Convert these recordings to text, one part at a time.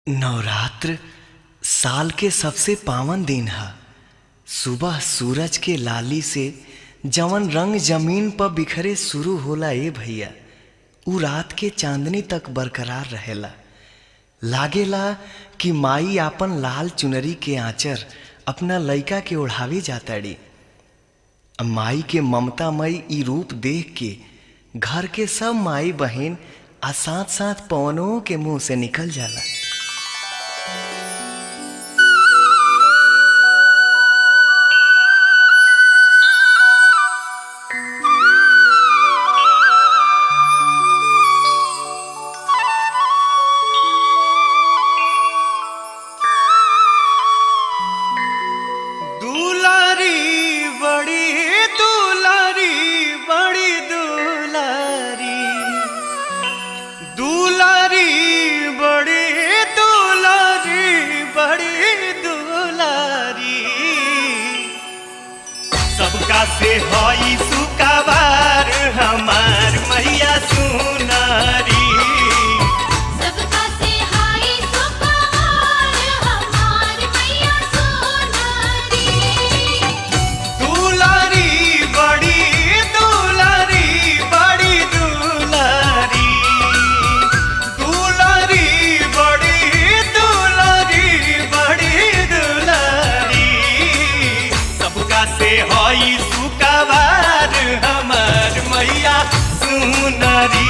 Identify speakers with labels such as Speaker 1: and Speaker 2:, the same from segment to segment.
Speaker 1: नवरात्र साल के सबसे पावन दिन है। सुबह सूरज के लाली से जवन रंग जमीन पर बिखरे शुरू होला ए भैया, उ रात के चांदनी तक बरकरार रहेला। लागेला कि माई आपन लाल चुनरी के आंचर अपना लइका के ओढ़ावे जाताड़ी। माई के ममतामयी ई रूप देख के घर के सब माई बहन आ साथ साथ पवनों के मुंह से निकल जाला।
Speaker 2: सबका से हई सुकाबार हमार मैया सुनारी।
Speaker 3: सबका से हई सुकाबार हमार मैया सुनारी।
Speaker 2: दुलारी बड़ी दुलारी बड़ी दुलारी, दुलारी बड़ी दुलारी बड़ी दुलारी। सबका से हई सुकाबार हमार मैया सुनारी।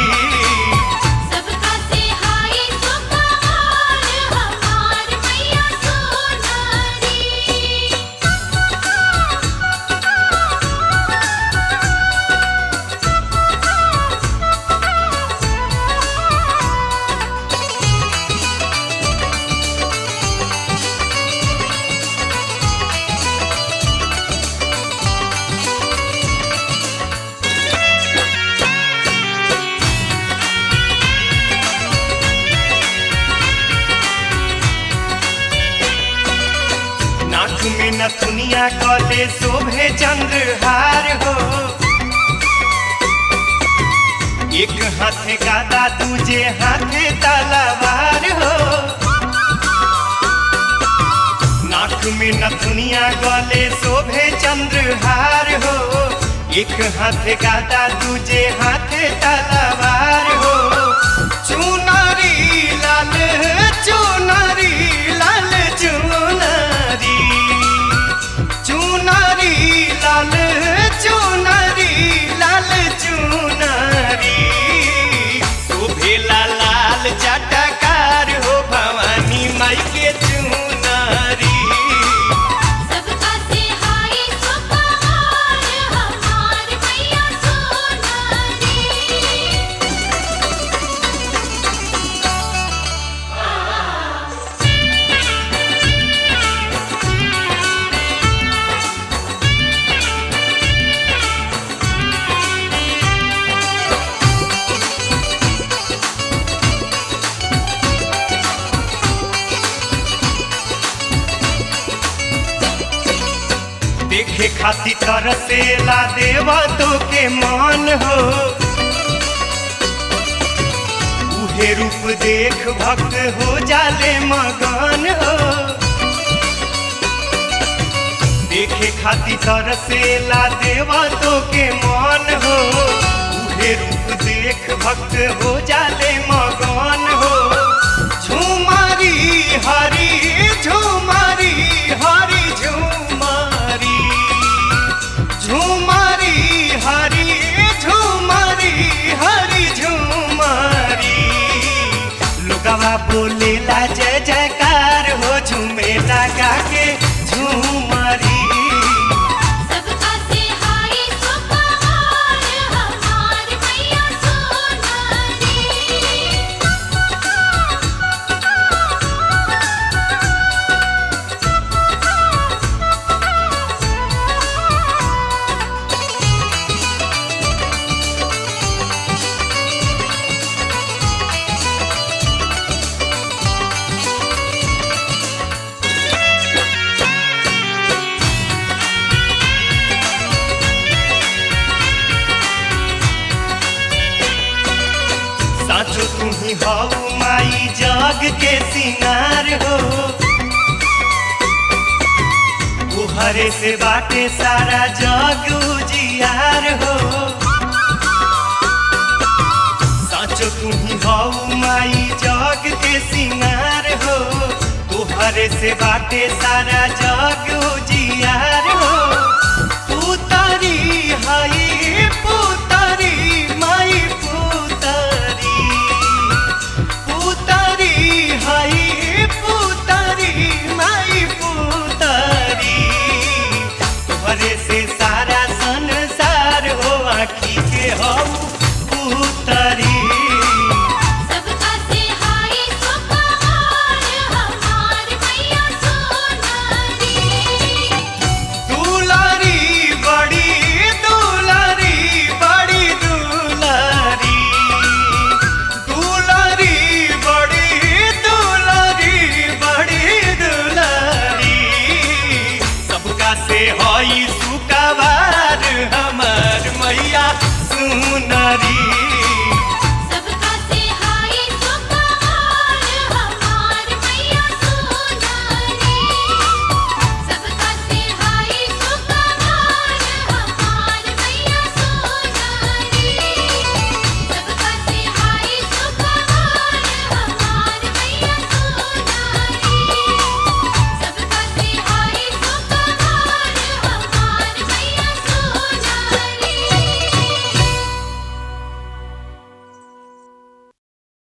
Speaker 3: सबका से हई सुकाबार हमार मैया सुनारी।
Speaker 2: नाक में नथुनिया गले शोभे चंद्रहार हो। एक हाथे गादा दूजे हाथे तलवार हो। नाक में नथुनिया गले शोभे चंद्रहार हो। एक हाथे गादा दूजे हाथे तलवार हो। चुनरी लाल चुनरी लाल चुनरी, चुनरी लाल चुनरी लाल चुनरी। शोभेला लाल जटकार हो भवानी माई के चुनरी।
Speaker 3: सबका से हई सुकाबार हमार मैया सुनारी।
Speaker 2: देखे खाती तरसेला देवतो के मान हो। उहे रूप देख भक्त हो जाले मगन हो। देखे खाती तरसेला देवतो के मान हो। उहे रूप देख भक्त हो जाले मगन हो। झुमारी हरी झुमारी हरी झुमारी, झुमारी हरी झुमारी हरी झुमारी। लोगवा बोलेला जय जयकार हो झूमेला गाके झुमारी।
Speaker 3: सबका से हई सुकाबार हमार मैया सुनारी।
Speaker 2: साचो तुम्ही हऊ माई जग के सिंगार तोहरे से बाटे सारा जग उजियार हो। साचो तू ही हऊ माई जग के सिंगार हो। तोहरे से बाटे सारा जग उजियार हो। पुतरी हई पुतरी